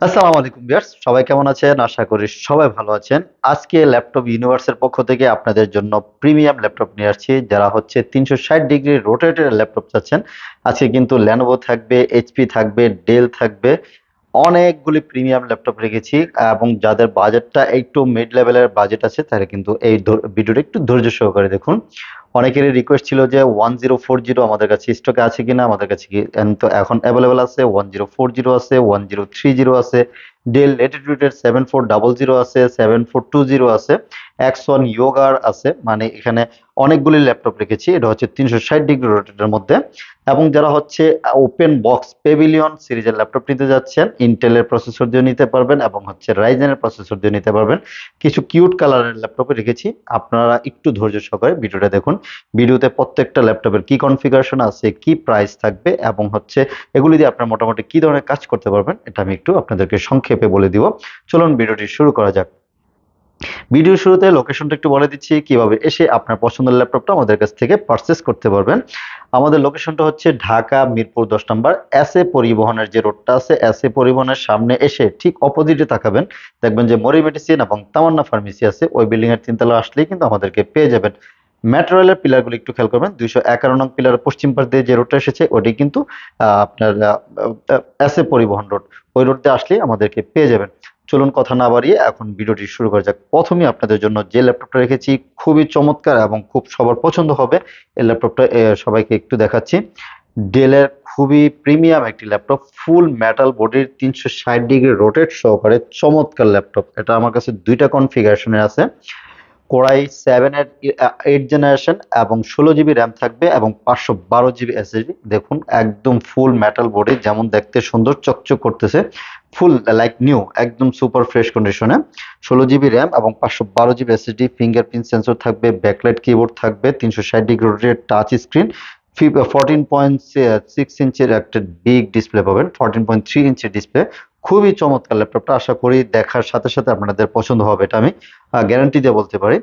আসসালামু আলাইকুম ভিউয়ার্স, সবাই কেমন আছেন? আশা করি সবাই ভালো আছেন। আজকে ল্যাপটপ ইউনিভার্সের পক্ষ থেকে আপনাদের জন্য প্রিমিয়াম ল্যাপটপ নিয়ে আসছি। যারা হচ্ছে 360 ডিগ্রি রোটেটেড ল্যাপটপ চাচ্ছেন, আজকে কিন্তু Lenovo থাকবে, HP থাকবে, ডেল থাকবে। অনেকগুলি প্রিমিয়াম ল্যাপটপ রেখেছি এবং যাদের বাজেটটা একটু মিড লেভেলের বাজেট আছে তারা কিন্তু এই ভিডিওটা একটু ধৈর্য সহকারে দেখুন। অনেকেরই রিকোয়েস্ট ছিল যে 1040 আমাদের কাছে স্টকে আছে কিনা। আমাদের কাছে কি তো এখন অ্যাভেলেবেল আছে, 1040 আছে, 1030 আছে, ডেল ল্যাটিটিউডের 7400 আছে, 7420 আছে, X1 ইয়োগার আছে। মানে এখানে অনেকগুলি ল্যাপটপ রেখেছি। এটা হচ্ছে 360 ডিগ্রি রোটেটের মধ্যে। এবং যারা হচ্ছে ওপেন বক্স পেভিলিয়ন সিরিজের ল্যাপটপ নিতে যাচ্ছেন, ইন্টেলের প্রসেসর দিয়ে নিতে পারবেন এবং হচ্ছে রাইজেনের প্রসেসর দিয়ে নিতে পারবেন। কিছু কিউট কালারের ল্যাপটপ রেখেছি, আপনারা একটু ধৈর্য সহকারে ভিডিওটা দেখুন। ভিডিওতে প্রত্যেকটা ল্যাপটপের কি কনফিগারেশন আছে, কি প্রাইস থাকবে এবং হচ্ছে এগুলি দিয়ে আপনারা মোটামুটি কি ধরনের কাজ করতে পারবেন, এটা আমি একটু আপনাদেরকে সংক্ষেপে বলে দিব। চলুন ভিডিওটি শুরু করা যাক। ভিডিও শুরুতে লোকেশনটা একটু বলে দিচ্ছি, কিভাবে এসে আপনার পছন্দের ল্যাপটপটা আমাদের কাছ থেকে পারচেস করতে পারবেন। আমাদের লোকেশনটা হচ্ছে ঢাকা মিরপুর 10 নম্বর এসএ পরিবহনের যে রোডটা আছে, এসএ পরিবহনের সামনে এসে ঠিক অপোজিটে তাকাবেন, দেখবেন যে মরি মেডিসিন এবং তামান্না ফার্মেসি আছে। ওই বিল্ডিং এর 3 তলা আসলেই কিন্তু আমাদেরকে পেয়ে যাবেন। মেট্রো রেলের পিলারগুলো একটু খেয়াল করবেন, 211 নং পিলার পশ্চিম পাশ দিয়ে যে রোডটা এসেছে ওটি কিন্তু আপনার এসএ পরিবহন রোড। ওই রোড দিয়ে আসলেই আমাদেরকে পেয়ে যাবেন। চলুন কথা না বাড়িয়ে এখন ভিডিওটি শুরু করা যাক। প্রথমে আপনাদের জন্য যে ল্যাপটপটা রেখেছি খুবই চমৎকার এবং খুব সবার পছন্দ হবে এই ল্যাপটপটা সবাইকে একটু দেখাচ্ছি। ডেলের খুবই প্রিমিয়াম একটি ল্যাপটপ, ফুল মেটাল বডির 360 ডিগ্রি রোটেট সহকারে চমৎকার ল্যাপটপ। এটা আমার কাছে দুইটা কনফিগারেশনে আছে। কোরাই 7 এর 8 জেনারেশন এবং 16 জিবি র্যাম থাকবে এবং 512 জিবি এসএসডি। দেখুন একদম ফুল মেটাল বডি, যেমন দেখতে সুন্দর চকচক করতেছে, ফুল লাইক নিউ, একদম সুপার ফ্রেশ কন্ডিশনে। 16 জিবি র্যাম এবং 512 জিবি এসএসডি, ফিঙ্গারপ্রিন্ট সেন্সর থাকবে, ব্যাকলাইট কিবোর্ড থাকবে, 360 ডিগ্রি রোটেট টাচ স্ক্রিন, 14.6 ইঞ্চের একটা বিগ ডিসপ্লে পাবেন, 14.3 ইঞ্চের ডিসপ্লে। খুবই চমৎকার ল্যাপটপটা, আশা করি দেখার সাথে সাথে আপনাদের পছন্দ হবে, এটা আমি গ্যারান্টি দিয়ে বলতে পারি।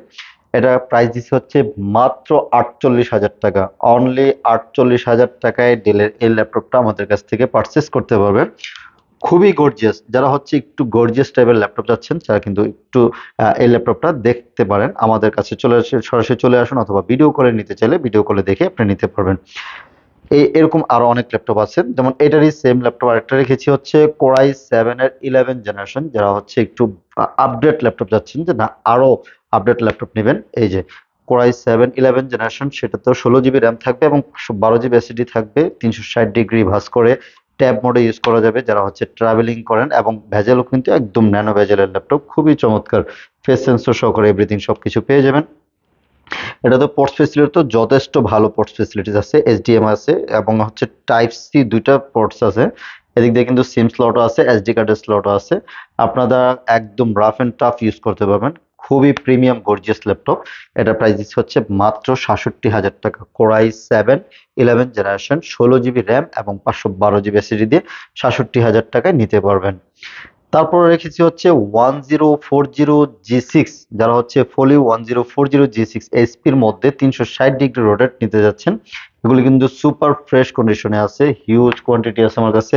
এটা প্রাইস দিচ্ছে হচ্ছে মাত্র 48,000 টাকা। অনলি 48,000 টাকায় ডেলের এই ল্যাপটপটা আমাদের কাছ থেকে পারচেস করতে পারবেন। খুবই গর্জিয়াস, যারা হচ্ছে একটু গর্জিয়াস টাইপের ল্যাপটপ চাচ্ছেন তারা কিন্তু একটু এই ল্যাপটপটা দেখতে পারেন। আমাদের কাছে চলে আসে, সরাসরি চলে আসুন, অথবা ভিডিও কলে নিতে চাইলে ভিডিও কলে দেখে আপনি নিতে পারবেন। এরকম আরো অনেক ল্যাপটপ আছে, যেমন এটারই সেম ল্যাপটপ আরেকটা রেখেছি, হচ্ছে কোরাই 7 এর 11 জেনারেশন। যারা হচ্ছে একটু আপডেট ল্যাপটপ যাচ্ছেন, যে না আরো আপডেট ল্যাপটপ নেবেন, এই যে কোরাই 7 11 জেনারেশন, সেটাতেও 16 জিবি র্যাম থাকবে এবং 512 জিবি এসএসডি থাকবে। 360 ডিগ্রি ভাঁজ করে ট্যাব মোডে ইউজ করা যাবে, যারা হচ্ছে ট্রাভেলিং করেন। এবং ভেজেলও কিন্তু একদম ন্যানো ভেজেলের ল্যাপটপ, খুবই চমৎকার, ফেস সেন্সর সহকারে এভরিথিং সবকিছু পেয়ে যাবেন। এটা তো পোর্টস ফেসিলিটি তো যথেষ্ট ভালো পোর্টস ফেসিলিটিস আছে, এইচডিএমআই আছে এবং হচ্ছে টাইপ সি দুইটা পোর্টস আছে। এদিক দিয়ে কিন্তু সিম স্লটও আছে, এসডি কার্ডের স্লটও আছে। আপনারা একদম রাফ এন্ড টাফ ইউজ করতে পারবেন। খুবই প্রিমিয়াম গর্জিয়াস ল্যাপটপ। এটা প্রাইস দিচ্ছে হচ্ছে মাত্র 67,000 টাকা। কোরাই 7 11 জেনারেশন, 16 জিবি র্যাম এবং 512 জিবি এসএসডি দিয়ে 67,000 টাকায় নিতে পারবেন। তারপর রেখেছি হচ্ছে 1040 G6। যারা হচ্ছে ফোলি 1040 G6 এইচপির মধ্যে 360 ডিগ্রি রোটেট নিতে যাচ্ছেন, এগুলি কিন্তু সুপার ফ্রেশ কন্ডিশনে আছে, হিউজ কোয়ান্টিটি আছে আমার কাছে।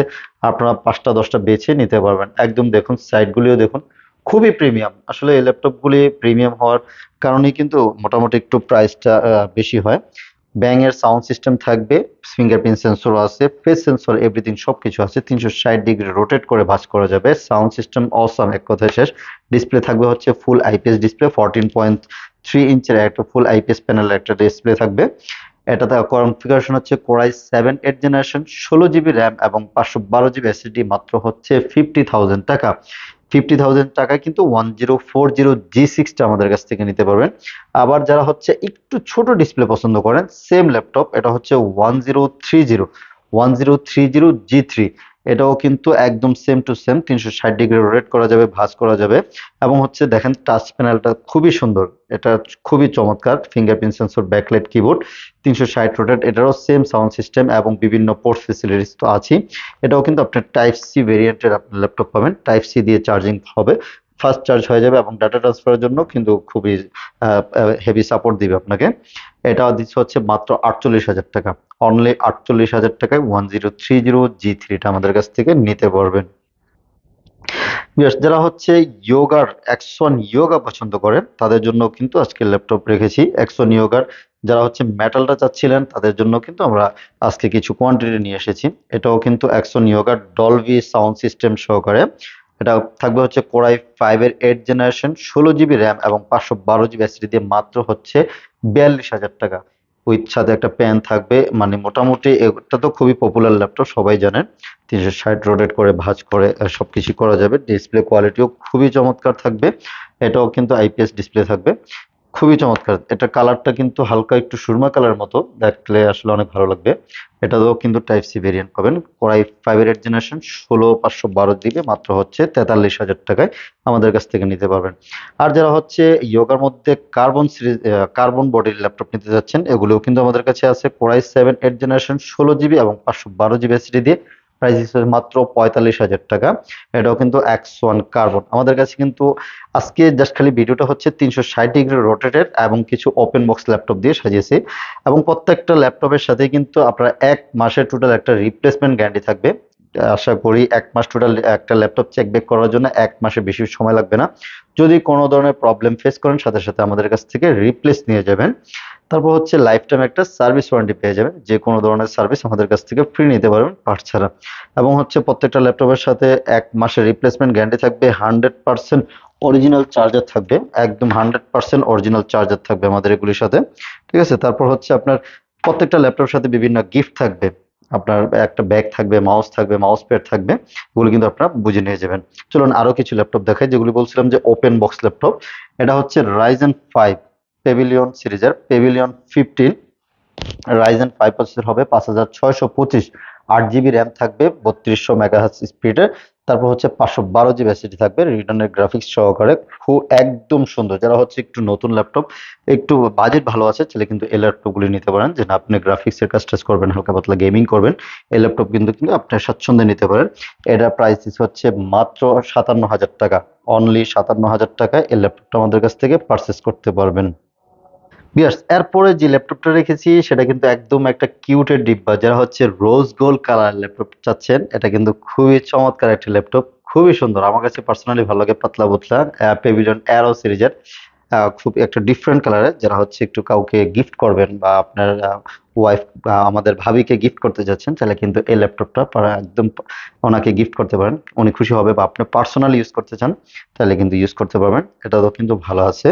আপনারা 5টা 10টা বেছে নিতে পারবেন। একদম দেখুন, সাইডগুলিও দেখুন, খুবই প্রিমিয়াম। আসলে এই ল্যাপটপগুলি প্রিমিয়াম হওয়ার কারণেই কিন্তু মোটামুটি একটু প্রাইসটা বেশি হয়। ব্যাং এর সাউন্ড সিস্টেম থাকবে, ফিঙ্গারপ্রিন্ট সেন্সরও আছে, ফেস সেন্সর, এভরিথিং সবকিছু আছে। 360 ডিগ্রি রোটেট করে ভাঁজ করা যাবে। সাউন্ড সিস্টেম অসাম, এক কথায় শেষ। ডিসপ্লে থাকবে হচ্ছে ফুল আইপিএস ডিসপ্লে, 14.3 ইঞ্চের একটা ফুল আইপিএস প্যানেলের একটা ডিসপ্লে থাকবে। এটাতে কনফিগারেশন হচ্ছে কোরাই 7 8 জেনারেশন, 16 জিবি র্যাম এবং 512 জিবি এসএসডি, মাত্র হচ্ছে 50,000 টাকা। 50,000 টাকায় কিন্তু 1040 G6টা আমাদের কাছ থেকে নিতে পারবেন। আবার যারা হচ্ছে একটু ছোট ডিসপ্লে পছন্দ করেন, সেম ল্যাপটপ, এটা হচ্ছে 1030 G3। এটাও কিন্তু একদম same to same, 360 degree rotate করা যাবে, ভাঁজ করা যাবে। এবং হচ্ছে দেখেন টাচ প্যানেলটা খুবই সুন্দর, এটা খুবই চমৎকার। Fingerprint sensor, backlight keyboard, 360 rotate. এটারও সেম সাউন্ড সিস্টেম এবং বিভিন্ন পোর্ট ফেসিলিটিস তো আছেই। এটাও কিন্তু আপনার টাইপ সি ভেরিয়েন্টের আপনার ল্যাপটপ পাবেন, টাইপ সি দিয়ে চার্জিং হবে, ফাস্ট চার্জ হয়ে যাবে এবং ডাটা ট্রান্সফারের জন্য কিন্তু খুবই হেভি সাপোর্ট দিবে আপনাকে। এটা দিচ্ছে হচ্ছে মাত্র 48,000 টাকা। অনলি 48,000 টাকায় 1030 G3টা আমাদের কাছ থেকে নিতে পারবেন। Yes, যারা হচ্ছে যোগার X1 যোগা পছন্দ করেন তাদের জন্য কিন্তু আজকে ল্যাপটপ রেখেছি X1 যোগার। যারা হচ্ছে মেটালটা চাচ্ছিলেন তাদের জন্য কিন্তু আমরা আজকে কিছু কোয়ান্টিটি নিয়ে এসেছি। এটাও কিন্তু X1 যোগার ডলবি সাউন্ড সিস্টেম সহকারে। এটা থাকবে হচ্ছে কোরাই 5 এর 8 জেনারেশন, 16 জিবি র্যাম এবং 512 জিবি এসএসডি দিয়ে মাত্র হচ্ছে 42,000 টাকা। উইথ সাথে একটা পেন থাকবে, মানে মোটামুটি এটা তো খুবই পপুলার ল্যাপটপ, সবাই জানেন। 360 রোটেট করে ভাঁজ করে সবকিছু করা যাবে। ডিসপ্লে কোয়ালিটিও খুবই চমৎকার থাকবে। এটাও কিন্তু আইপিএস ডিসপ্লে থাকবে, খুবই চমৎকার। এটা কালারটা কিন্তু হালকা একটু সুরমা কালার মতো, দেখলে আসলে অনেক ভালো লাগবে। এটাতেও কিন্তু টাইপ সি ভেরিয়েন্ট পাবেন। কোরাই 5 এর 8 জেনারেশন, 16 512 জিবি, মাত্র হচ্ছে 43,000 টাকায় আমাদের কাছ থেকে নিতে পারবেন। আর যারা হচ্ছে ইয়োগার মধ্যে কার্বন সিরিজ, কার্বন বডির ল্যাপটপ নিতে যাচ্ছেন, এগুলোও কিন্তু আমাদের কাছে আছে। কোরাই 7 8 জেনারেশন, 16 জিবি এবং 512 জিবি এসএসডি দিয়ে প্রাইস হিসেবে মাত্র 45,000 টাকা। এটাও কিন্তু X1 কার্বন আমাদের কাছে কিন্তু। আজকে জাস্ট খালি ভিডিওটা হচ্ছে 360 ডিগ্রি রোটেটেড এবং কিছু ওপেন বক্স ল্যাপটপ দিয়ে সাজিয়েছি। এবং প্রত্যেকটা ল্যাপটপের সাথে কিন্তু আপনার 1 মাসের টোটাল একটা রিপ্লেসমেন্ট গ্যারান্টি থাকবে। আশা করি 1 মাস টোটাল একটা ল্যাপটপ চেক ব্যাক করার জন্য 1 মাসের বেশি সময় লাগবে না। যদি কোনো ধরনের প্রবলেম ফেস করেন সাথে সাথে আমাদের কাছ থেকে রিপ্লেস নিয়ে যাবেন। তারপর হচ্ছে লাইফ টাইম একটা সার্ভিস ওয়ারেন্টি পেয়ে যাবেন, যে কোনো ধরনের সার্ভিস আমাদের কাছ থেকে ফ্রি নিতে পারবেন পার্ট ছাড়া। এবং হচ্ছে প্রত্যেকটা ল্যাপটপের সাথে 1 মাসের রিপ্লেসমেন্ট গ্যারান্টি থাকবে। 100% অরিজিনাল চার্জার থাকবে, একদম 100% অরিজিনাল চার্জার থাকবে আমাদের এগুলির সাথে। ঠিক আছে, তারপর হচ্ছে আপনার প্রত্যেকটা ল্যাপটপের সাথে বিভিন্ন গিফট থাকবে। আপনার একটা ব্যাগ থাকবে, মাউস থাকবে, মাউস প্যাড থাকবে, এগুলো কিন্তু আপনারা বুঝে নিয়ে যাবেন। চলুন আরো কিছু ল্যাপটপ দেখাই, যেগুলি বলছিলাম যে ওপেন বক্স ল্যাপটপ। এটা হচ্ছে রাইজেন 5 পেভিলিয়ন সিরিজের পেভিলিয়ন 15। রাইজেন 5 প্রসেসর হবে, 5625। 8 জিবি র্যাম থাকবে, 3200 মেগাহার্টজ স্পিডের। তারপর হচ্ছে 512 জিবি এসএসডি থাকবে রিটার্নের গ্রাফিক্স সহকারে। খুব একদম সুন্দর। যারা হচ্ছে একটু নতুন ল্যাপটপ, একটু বাজেট ভালো আছে, তাহলে কিন্তু এই ল্যাপটপগুলি নিতে পারেন। যে না, আপনি গ্রাফিক্সের কাজ টাজ করবেন, হালকা পাতলা গেমিং করবেন, এই ল্যাপটপ কিন্তু কিন্তু আপনি স্বাচ্ছন্দ্যে নিতে পারেন। এটার প্রাইস হচ্ছে মাত্র 57,000 টাকা। অনলি 57,000 টাকায় এই ল্যাপটপটা আমাদের কাছ থেকে পারচেস করতে পারবেন। বিয়ার্স, এরপরে যে ল্যাপটপটা রেখেছি সেটা কিন্তু একদম একটা কিউটের ডিব্বা। যারা হচ্ছে রোজ গোল্ড কালার ল্যাপটপ চাচ্ছেন, এটা কিন্তু খুবই চমৎকার একটা ল্যাপটপ, খুবই সুন্দর। আমার কাছে পার্সোনালি ভালো লাগে, পাতলা পাতলা পেভিলিয়ন অ্যারো সিরিজের। খুব একটা ডিফারেন্ট কালারের। যারা হচ্ছে একটু কাউকে গিফট করবেন বা আপনার ওয়াইফ বা আমাদের ভাবিকে গিফট করতে যাচ্ছেন, তাহলে কিন্তু এই ল্যাপটপটা একদম ওনাকে গিফট করতে পারেন, উনি খুশি হবে। বা আপনি পার্সোনালি ইউজ করতে চান, তাহলে কিন্তু ইউজ করতে পারবেন। এটাও কিন্তু ভালো আছে।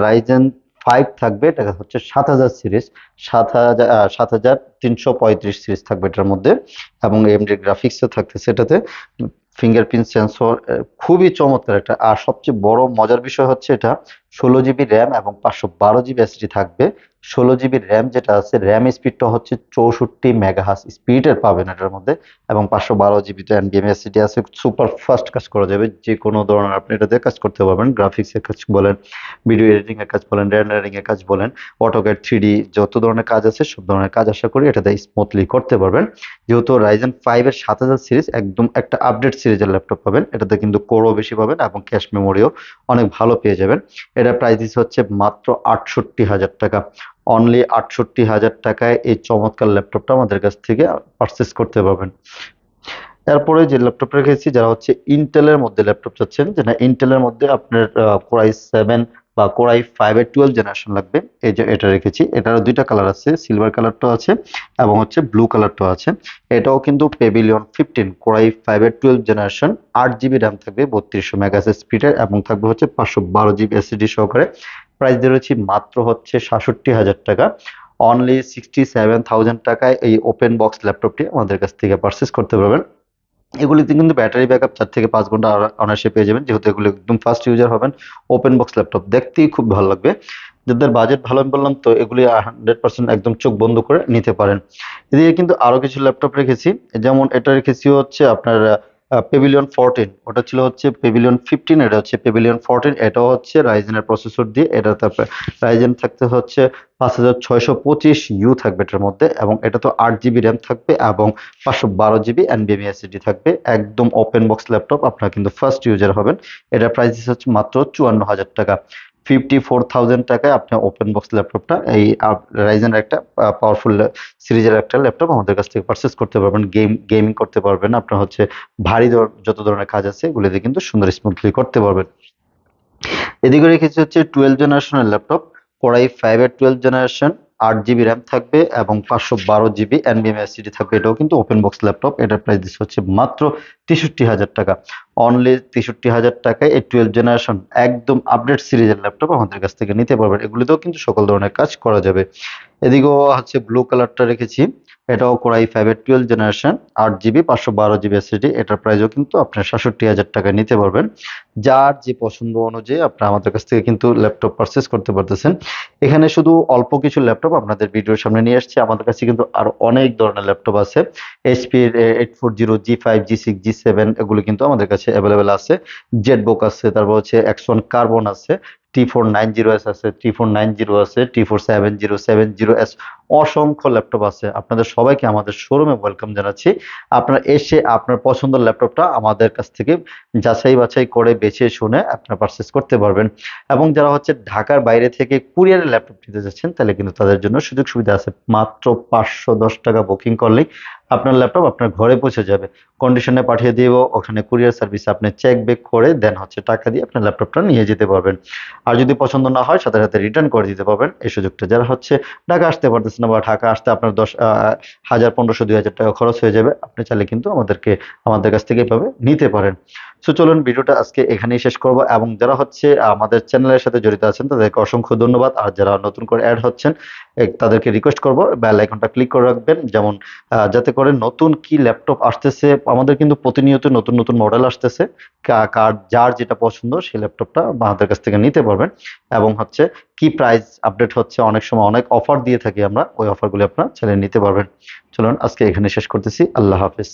রাইজেন 5 থাকবে, এটা হচ্ছে 7000 সিরিজ। 7335 সিরিজ থাকবে এটার মধ্যে। এবং এমডি গ্রাফিক্সও থাকতেছে এটাতে, ফিঙ্গারপ্রিন্ট সেন্সর। খুবই চমৎকার একটা। আর সবচেয়ে বড় মজার বিষয় হচ্ছে এটা 16 জিবি র্যাম এবং 512 জিবি এসএসডি থাকবে। 16 জিবি র্যাম যেটা আছে, র্যাম স্পিডটা হচ্ছে 64 মেগাহার্জ স্পিডের পাবেন এটার মধ্যে। এবং 512 জিবি এনভিএমই এসএসডি আছে, সুপার ফাস্ট কাজ করা যাবে। যে কোনো ধরনের আপনি এটাতে কাজ করতে পারবেন, গ্রাফিক্সের কাজ বলেন, ভিডিও এডিটিং এর কাজ বলেন, রেন্ডারিং এর কাজ বলেন, অটোক্যাড 3D যত ধরনের কাজ আছে সব ধরনের কাজ আশা করি এটাতে স্মুথলি করতে পারবেন। যেহেতু রাইজেন 5 এর 7000 সিরিজ একদম একটা আপডেট সিরিজের ল্যাপটপ পাবেন, এটাতে কিন্তু কোরও বেশি পাবেন এবং ক্যাশ মেমোরিও অনেক ভালো পেয়ে যাবেন। এটার প্রাইস হচ্ছে মাত্র 68,000 টাকা। অনলি 68,000 টাকায় এই চমৎকার ল্যাপটপটা আমাদের কাছ থেকে পারচেস করতে পারবেন। এরপরে যে ল্যাপটপ রেখেছি, যারা হচ্ছে ইন্টেলের মধ্যে ল্যাপটপ চাচ্ছেন, যে না ইন্টেলের মধ্যে আপনার কোরাই 7 বা কোরাই 5 এর 12 জেনারেশন লাগবে, এই যে এটা রেখেছি। এটারও দুইটা কালার আছে, সিলভার কালারটাও আছে এবং হচ্ছে ব্লু কালারটাও আছে। এটাও কিন্তু পেভিলিয়ন 15 কোরাই 5 এর 12 জেনারেশন। 8 জিবি র্যাম থাকবে, 3200 মেগাহার্টজ স্পিডের এবং থাকবে হচ্ছে 512 জিবি এসএসডি সহকারে। প্রাইস দিয়ে রয়েছে মাত্র হচ্ছে 67,000 টাকা। অনলি 67,000 টাকায় এই ওপেন বক্স ল্যাপটপটি আমাদের কাছ থেকে পারচেস করতে পারবেন। এগুলিতে কিন্তু ব্যাটারি ব্যাকআপ 4 থেকে 5 ঘন্টা অনায়াসে পেয়ে যাবেন, যেহেতু এগুলো একদম ফাস্ট ইউজার হবেন। ওপেন বক্স ল্যাপটপ দেখতেই খুব ভালো লাগবে। যাদের বাজেট ভালো আমি বললাম তো, এগুলি 100% একদম চোখ বন্ধ করে নিতে পারেন। এদিকে কিন্তু আরো কিছু ল্যাপটপ রেখেছি, যেমন এটা রেখেছি হচ্ছে আপনার পেভিলিয়ন 14। ওটা ছিল হচ্ছে পেভিলিয়ন 15, এটা হচ্ছে পেভিলিয়ন 14। এটাও হচ্ছে রাইজেনের প্রসেসর দিয়ে। এটা তারপরে রাইজেন থাকতে হচ্ছে 5625 ইউ থাকবে এটার মধ্যে। এবং এটা তো 8 জিবি র্যাম থাকবে এবং 512 জিবি এনভিএমই এসএসডি থাকবে। একদম ওপেন বক্স ল্যাপটপ, আপনারা কিন্তু ফার্স্ট ইউজার হবেন। এটার প্রাইস হচ্ছে মাত্র 54,000 টাকা। 54,000 টাকায় আপনি ওপেন বক্স ল্যাপটপটা এই রাইজেনের একটা পাওয়ারফুল সিরিজের একটা ল্যাপটপ আমাদের কাছ থেকে পারচেস করতে পারবেন। গেমিং করতে পারবেন, আপনার হচ্ছে ভারী যত ধরনের কাজ আছে এগুলোতে কিন্তু সুন্দর স্মুথলি করতে পারবেন। এদিকে রেখেছি হচ্ছে 12 জেনারেশনের ল্যাপটপ, কোরাই 5-এর 12 জেনারেশন, 8 জিবি র্যাম থাকবে এবং 512 জিবি এনভিএমএ থাকবে। এটাও কিন্তু ওপেন বক্স ল্যাপটপ, এটার প্রাইস দিচ্ছে হচ্ছে মাত্র 63,000 টাকা। অনলি 63,000 টাকায় এই 12 জেনারেশন একদম আপডেট সিরিজের ল্যাপটপ আমাদের কাছ থেকে নিতে পারবেন। এগুলিতেও কিন্তু সকল ধরনের কাজ করা যাবে। এদিকেও হচ্ছে ব্লু কালারটা রেখেছি, এটাও কোরাই 5-এর 12 জেনারেশন, 8 জিবি 512 জিবি এসএসডি। এটার প্রাইসও কিন্তু আপনার 67,000 টাকায় নিতে পারবেন। যার যে পছন্দ অনুযায়ী আপনারা আমাদের কাছ থেকে কিন্তু ল্যাপটপ পারচেস করতে পারতেছেন। এখানে শুধু অল্প কিছু ল্যাপটপ আপনাদের ভিডিওর সামনে নিয়ে আসছি, আমাদের কাছে কিন্তু আরো অনেক ধরনের ল্যাপটপ আছে। এইচপির 840, G5, G6, G7 এগুলো কিন্তু আমাদের কাছে অ্যাভেলেবেল আছে। জেটবুক আছে, তারপর হচ্ছে X1 কার্বন আছে, T490S আছে, T490 আছে, T470 অসংখ্য ল্যাপটপ আছে। আপনাদের সবাইকে আমাদের শোরুমে ওয়েলকাম জানাচ্ছি। আপনারা এসে আপনার পছন্দের ল্যাপটপটা আমাদের কাছ থেকে যাচাই বাছাই করে বেছে শুনে আপনারা পারচেস করতে পারবেন। এবং যারা হচ্ছে ঢাকার বাইরে থেকে কুরিয়ারে ল্যাপটপ নিতে যাচ্ছেন তাহলে কিন্তু তাদের জন্য সুযোগ সুবিধা আছে। মাত্র 510 টাকা বুকিং করলেই আপনার ল্যাপটপ আপনার ঘরে পৌঁছে যাবে, কন্ডিশনে পাঠিয়ে দিব। ওখানে কুরিয়ার সার্ভিস আপনি চেক ব্যাক করে দেন হচ্ছে টাকা দিয়ে আপনার ল্যাপটপটা নিয়ে যেতে পারবেন। আর যদি পছন্দ না হয় সাথে সাথে রিটার্ন করে দিতে পারবেন। এই সুযোগটা যারা হচ্ছে ঢাকা আসতে পারতেছেন না বা ঢাকা আসতে আপনার 10,000, 1500, 2,000 টাকা খরচ হয়ে যাবে, আপনি চাইলে কিন্তু আমাদের কাছ থেকে এভাবে নিতে পারেন। সো চলুন ভিডিওটা আজকে এখানেই শেষ করব। এবং যারা হচ্ছে আমাদের চ্যানেলের সাথে জড়িত আছেন তাদেরকে অসংখ্য ধন্যবাদ। আর যারা নতুন করে অ্যাড হচ্ছেন তাদেরকে রিকোয়েস্ট করব বেল আইকনটা ক্লিক করে রাখবেন, যেমন যাতে করে নতুন কি ল্যাপটপ আসতেছে, আমাদের কিন্তু প্রতিনিয়ত নতুন নতুন মডেল আসতেছে, কার যার যেটা পছন্দ সেই ল্যাপটপটা আমাদের কাছ থেকে নিতে পারবেন। এবং হচ্ছে কি প্রাইস আপডেট হচ্ছে, অনেক সময় অনেক অফার দিয়ে থাকি আমরা, ওই অফারগুলি আপনারা চাইলে নিতে পারবেন। চলুন আজকে এখানে শেষ করতেছি। আল্লাহ হাফেজ।